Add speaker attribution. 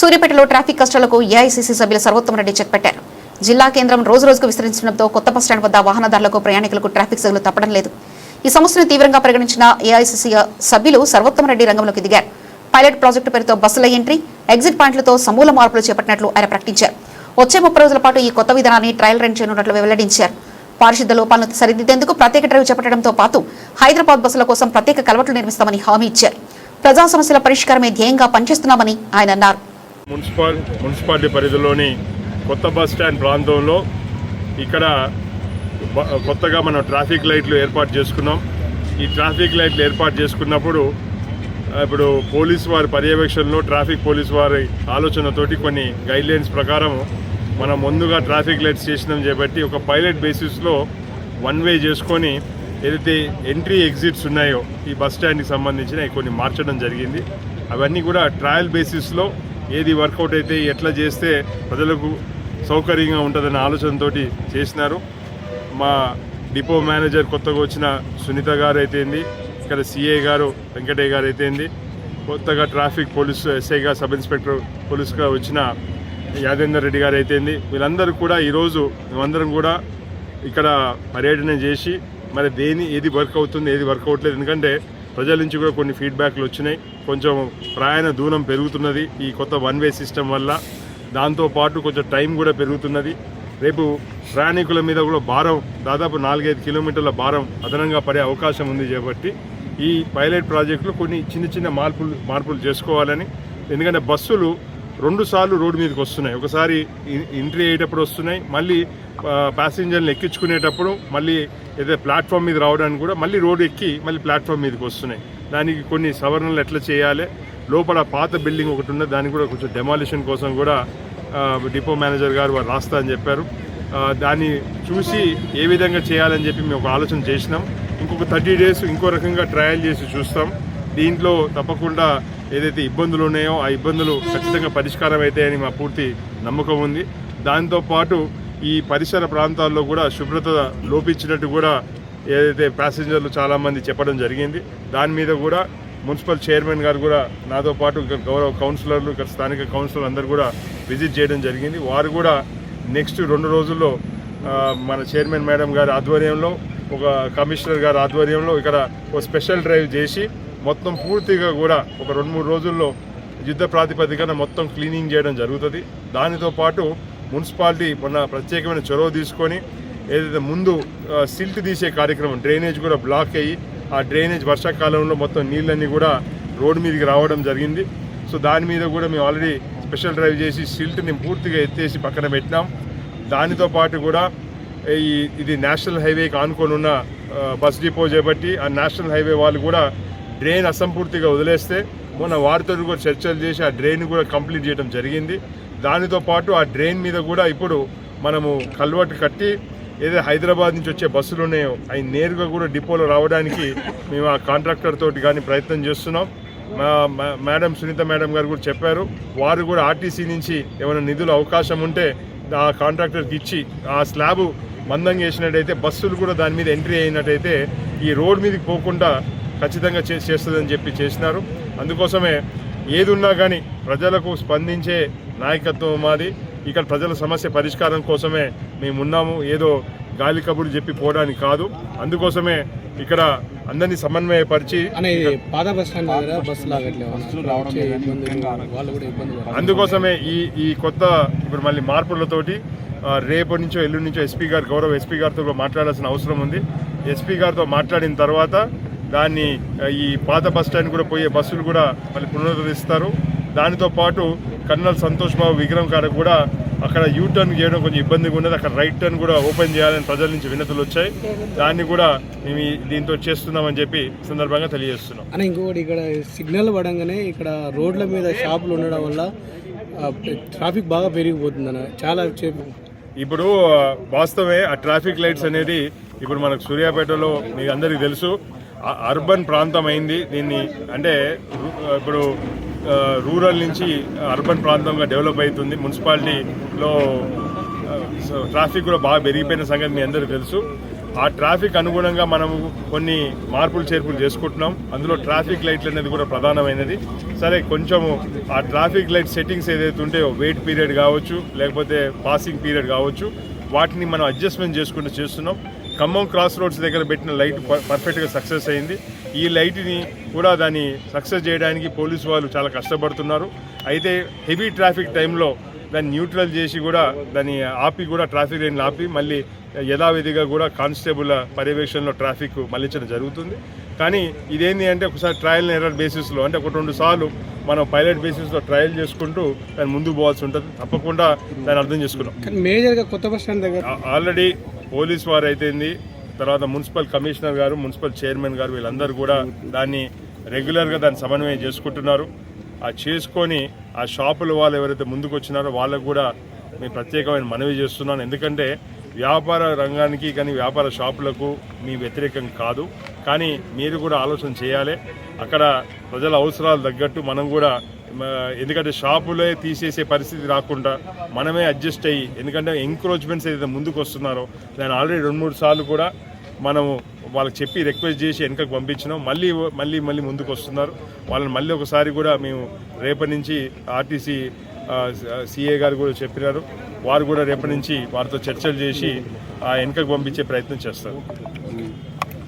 Speaker 1: సూర్యాపేటలో ట్రాఫిక్ కష్టాలకు ఏఐసీసీ సభ్యులు సర్వోత్తమరెడ్డి చెక్ పెట్టారు. జిల్లా కేంద్రం రోజురోజుకు విస్తరించడంతో కొత్త బస్టాండ్ వద్ద వాహనదారులకు ప్రయాణికులకు ట్రాఫిక్ సెగలు తప్పడం లేదు. ఈ సమస్యను తీవ్రంగా పరిగణించిన ఏఐసీసీ సభ్యులు సర్వోత్తమరెడ్డి రంగంలోకి దిగారు. పైలట్ ప్రాజెక్టు పేరుతో బస్సుల ఎంట్రీ, ఎగ్జిట్ పాయింట్లతో సమూల మార్పులు చేపట్టినట్లు ఆయన ప్రకటించారు. వచ్చే 30 రోజుల పాటు ఈ కొత్త విధానాన్ని ట్రయల్ రన్ చేయనున్నట్లు వెల్లడించారు. పారిశుద్ధ లోపాలను సరిదిద్దేందుకు ప్రత్యేక డ్రైవ్ చేపట్టడంతో పాటు హైదరాబాద్ బస్సుల కోసం ప్రత్యేక కలవట్లు నిర్మిస్తామని హామీ ఇచ్చారు. ప్రజా సమస్యల పరిష్కారమే ధ్యేయంగా పనిచేస్తున్నామని ఆయన అన్నారు.
Speaker 2: మున్సిపాలిటీ పరిధిలోని కొత్త బస్ స్టాండ్ ప్రాంతంలో ఇక్కడ కొత్తగా మనం ట్రాఫిక్ లైట్లు ఏర్పాటు చేసుకున్నాం. ఈ ట్రాఫిక్ లైట్లు ఏర్పాటు చేసుకున్నప్పుడు ఇప్పుడు పోలీసు వారి పర్యవేక్షణలో ట్రాఫిక్ పోలీసు వారి ఆలోచనతోటి కొన్ని గైడ్లైన్స్ ప్రకారం మనం ముందుగా ట్రాఫిక్ లైట్ స్టేషన్ చేపట్టి ఒక పైలట్ బేసిస్లో వన్ వే చేసుకొని ఏదైతే ఎంట్రీ ఎగ్జిట్స్ ఉన్నాయో ఈ బస్ స్టాండ్కి సంబంధించిన కొన్ని మార్చడం జరిగింది. అవన్నీ కూడా ట్రయల్ బేసిస్లో ఏది వర్కౌట్ అయితే ఎట్లా చేస్తే ప్రజలకు సౌకర్యంగా ఉంటుందన్న ఆలోచనతో చేసినారు. మా డిపో మేనేజర్ కొత్తగా వచ్చిన సునీత గారు అయితేంది, ఇక్కడ సిఐ గారు వెంకటయ్య గారు అయితేంది, కొత్తగా ట్రాఫిక్ పోలీసు ఎస్ఐగా సబ్ ఇన్స్పెక్టర్ పోలీసుగా వచ్చిన యాదేందర్ రెడ్డి గారు అయితేంది, వీళ్ళందరూ కూడా ఈరోజు మేమందరం కూడా ఇక్కడ పర్యటన చేసి మరి ఏది వర్క్ అవుతుంది ఏది వర్క్ అవ్వట్లేదు, ఎందుకంటే ప్రజల నుంచి కూడా కొన్ని ఫీడ్బ్యాక్లు వచ్చినాయి. కొంచెం ప్రయాణ దూరం పెరుగుతున్నది ఈ కొత్త వన్ వే సిస్టమ్ వల్ల. దాంతోపాటు కొంచెం టైం కూడా పెరుగుతున్నది. రేపు ప్రయాణికుల మీద కూడా భారం దాదాపు 4-5 కిలోమీటర్ల భారం అదనంగా పడే అవకాశం ఉంది కాబట్టి ఈ పైలట్ ప్రాజెక్టులో కొన్ని చిన్న మార్పులు చేసుకోవాలని. ఎందుకంటే బస్సులు 2 సార్లు రోడ్డు మీదకి వస్తున్నాయి. ఒకసారి ఎంట్రీ అయ్యేటప్పుడు వస్తున్నాయి, మళ్ళీ ప్యాసింజర్లు ఎక్కించుకునేటప్పుడు మళ్ళీ ఏదైతే ప్లాట్ఫామ్ మీద రావడానికి కూడా మళ్ళీ రోడ్డు ఎక్కి మళ్ళీ ప్లాట్ఫామ్ మీదకి వస్తున్నాయి. దానికి కొన్ని సవరణలు ఎట్లా చేయాలి, లోపల పాత బిల్డింగ్ ఒకటి ఉన్నది దానికి కూడా కొంచెం డెమాలిషన్ కోసం కూడా డిపో మేనేజర్ గారు వారు రాస్తా అని చెప్పారు. దాన్ని చూసి ఏ విధంగా చేయాలని చెప్పి మేము ఒక ఆలోచన చేసినాం. ఇంకొక 30 డేస్ ఇంకో రకంగా ట్రయల్ చేసి చూస్తాం. దీంట్లో తప్పకుండా ఏదైతే ఇబ్బందులు ఉన్నాయో ఆ ఇబ్బందులు ఖచ్చితంగా పరిష్కారం అవుతాయని మా పూర్తి నమ్మకం ఉంది. దాంతోపాటు ఈ పరిసర ప్రాంతాల్లో కూడా శుభ్రత లోపించినట్టు కూడా ఏదైతే ప్యాసింజర్లు చాలామంది చెప్పడం జరిగింది. దాని మీద కూడా మున్సిపల్ చైర్మన్ గారు కూడా నాతో పాటు ఇక్కడ గౌరవ కౌన్సిలర్లు ఇక్కడ స్థానిక కౌన్సిలర్లు అందరూ కూడా విజిట్ చేయడం జరిగింది. వారు కూడా నెక్స్ట్ 2 రోజుల్లో మన చైర్మన్ మేడం గారి ఆధ్వర్యంలో ఒక కమిషనర్ గారి ఆధ్వర్యంలో ఇక్కడ ఒక స్పెషల్ డ్రైవ్ చేసి మొత్తం పూర్తిగా కూడా ఒక 2-3 రోజుల్లో యుద్ధ ప్రాతిపదికన మొత్తం క్లీనింగ్ చేయడం జరుగుతుంది. దానితో పాటు మున్సిపాలిటీ మొన్న ప్రత్యేకమైన చొరవ తీసుకొని ఏదైతే ముందు సిల్ట్ తీసే కార్యక్రమం, డ్రైనేజ్ కూడా బ్లాక్ అయ్యి ఆ డ్రైనేజ్ వర్షాకాలంలో మొత్తం నీళ్ళన్నీ కూడా రోడ్డు మీదకి రావడం జరిగింది. సో దాని మీద కూడా మేము ఆల్రెడీ స్పెషల్ డ్రైవ్ చేసి సిల్ట్ని పూర్తిగా ఎత్తేసి పక్కన పెట్టినాం. దానితో పాటు కూడా ఇది నేషనల్ హైవేకి ఆనుకొని ఉన్న బస్ డిపో చేపట్టి ఆ నేషనల్ హైవే వాళ్ళు కూడా డ్రైన్ అసంపూర్తిగా వదిలేస్తే మొన్న వారితో కూడా చర్చలు చేసి ఆ డ్రైన్ కూడా కంప్లీట్ చేయడం జరిగింది. దానితో పాటు ఆ డ్రైన్ మీద కూడా ఇప్పుడు మనము కల్వర్ట్ కట్టి ఏదైతే హైదరాబాద్ నుంచి వచ్చే బస్సులు ఉన్నాయో అవి నేరుగా కూడా డిపోలో రావడానికి మేము ఆ కాంట్రాక్టర్ తోటి కానీ ప్రయత్నం చేస్తున్నాం. మేడం సునీత మేడం గారు కూడా చెప్పారు, వారు కూడా ఆర్టీసీ నుంచి ఏమైనా నిధులు అవకాశం ఉంటే ఆ కాంట్రాక్టర్కి ఇచ్చి ఆ స్లాబ్ మందంగా వేసినట్టయితే బస్సులు కూడా దాని మీద ఎంట్రీ అయినట్టయితే ఈ రోడ్ మీదకి పోకుండా ఖచ్చితంగా చేస్తుందని చెప్పి చేసినారు. అందుకోసమే ఏది ఉన్నా కానీ ప్రజలకు స్పందించే నాయకత్వం మాది. ఇక్కడ ప్రజల సమస్య పరిష్కారం కోసమే మేమున్నాము, ఏదో గాలి కబుర్లు చెప్పి పోవడానికి కాదు. అందుకోసమే ఇక్కడ అందరినీ సమన్వయపరిచి అందుకోసమే ఈ కొత్త ఇప్పుడు మళ్ళీ మార్పులతోటి రేపటి నుంచో ఎల్లుండి నుంచో గౌరవ ఎస్పీ గారితో మాట్లాడాల్సిన అవసరం ఉంది. ఎస్పీ గారితో మాట్లాడిన తర్వాత దాన్ని ఈ పాత బస్ స్టాండ్ కూడా పోయే బస్సులు కూడా మళ్ళీ పునరుద్ధరిస్తారు. దానితో పాటు కర్నల్ సంతోష్ బాబు విగ్రహం కాడ కూడా అక్కడ యూటర్న్ చేయడం కొంచెం ఇబ్బందిగా ఉన్నది. అక్కడ రైట్ టర్న్ కూడా ఓపెన్ చేయాలని ప్రజల నుంచి వినతులు వచ్చాయి. దాన్ని కూడా మేము దీంతో చేస్తున్నామని చెప్పి సందర్భంగా తెలియజేస్తున్నాం.
Speaker 3: అని ఇంకొకటి, ఇక్కడ సిగ్నల్ పడంగానే ఇక్కడ రోడ్ల మీద షాపులు ఉండడం వల్ల ట్రాఫిక్ బాగా పెరిగిపోతుందన్న చాలా
Speaker 2: ఇప్పుడు వాస్తవమే. ఆ ట్రాఫిక్ లైట్స్ అనేది ఇప్పుడు మనకు సూర్యాపేటలో మీకు అందరికీ తెలుసు అర్బన్ ప్రాంతం అయింది. దీన్ని అంటే ఇప్పుడు రూరల్ నుంచి అర్బన్ ప్రాంతంగా డెవలప్ అవుతుంది. మున్సిపాలిటీలో ట్రాఫిక్ కూడా బాగా పెరిగిపోయిన సంగతి మీ అందరికీ తెలుసు. ఆ ట్రాఫిక్ అనుగుణంగా మనము కొన్ని మార్పులు చేర్పులు చేసుకుంటున్నాం. అందులో ట్రాఫిక్ లైట్లు అనేది కూడా ప్రధానమైనది. సరే, కొంచెము ఆ ట్రాఫిక్ లైట్ సెట్టింగ్స్ ఏదైతే ఉంటాయో వెయిట్ పీరియడ్ కావచ్చు, లేకపోతే పాసింగ్ పీరియడ్ కావచ్చు, వాటిని మనం అడ్జస్ట్మెంట్ చేసుకుంటూ చేస్తున్నాం. ఖమ్మం క్రాస్ రోడ్స్ దగ్గర పెట్టిన లైట్ పర్ఫెక్ట్గా సక్సెస్ అయింది. ఈ లైట్ని కూడా దాన్ని సక్సెస్ చేయడానికి పోలీసు వాళ్ళు చాలా కష్టపడుతున్నారు. అయితే హెవీ ట్రాఫిక్ టైంలో దాన్ని న్యూట్రల్ చేసి కూడా దాన్ని ఆపి కూడా ట్రాఫిక్ లైన్లు ఆపి మళ్ళీ యథావిధిగా కూడా కానిస్టేబుల్ పర్యవేక్షణలో ట్రాఫిక్ మళ్ళించడం జరుగుతుంది. కానీ ఇదేంటి అంటే ఒకసారి ట్రయల్ అండ్ ఎర్రర్ బేసిస్లో, అంటే ఒక 2 సార్లు మనం పైలట్ బేసిస్లో ట్రయల్ చేసుకుంటూ దాన్ని ముందుకు పోవాల్సి ఉంటుంది. తప్పకుండా దాన్ని అర్థం చేసుకున్నాం.
Speaker 3: మేజర్గా కొత్త బస్ స్టాండ్ దగ్గర
Speaker 2: ఆల్రెడీ పోలీస్ వారు అయితేంది, తర్వాత మున్సిపల్ కమిషనర్ గారు, మున్సిపల్ చైర్మన్ గారు, వీళ్ళందరూ కూడా దాన్ని రెగ్యులర్గా దాన్ని సమన్వయం చేసుకుంటున్నారు. ఆ చేసుకొని ఆ షాపుల వాళ్ళు ఎవరైతే ముందుకు వచ్చినారో వాళ్ళకు కూడా మేము ప్రత్యేకమైన మనవి చేస్తున్నాను. ఎందుకంటే వ్యాపార రంగానికి కానీ వ్యాపార షాపులకు మీ వ్యతిరేకం కాదు, కానీ మీరు కూడా ఆలోచన చేయాలి. అక్కడ ప్రజల అవసరాలు తగ్గట్టు మనం కూడా, ఎందుకంటే షాపులే తీసేసే పరిస్థితి రాకుండా మనమే అడ్జస్ట్ అయ్యి, ఎందుకంటే ఎంక్రోచ్మెంట్స్ ఏదైతే ముందుకు వస్తున్నారో దాన్ని ఆల్రెడీ 2-3 సార్లు కూడా మనము వాళ్ళకి చెప్పి రిక్వెస్ట్ చేసి వెనకకు పంపించినాం. మళ్ళీ ముందుకు వస్తున్నారు. వాళ్ళని మళ్ళీ ఒకసారి కూడా మేము రేపటి నుంచి ఆర్టీసీ సిఏ గారు కూడా చెప్పినారు. వారు కూడా రేపటి నుంచి వారితో చర్చలు చేసి వెనకకు పంపించే ప్రయత్నం చేస్తారు.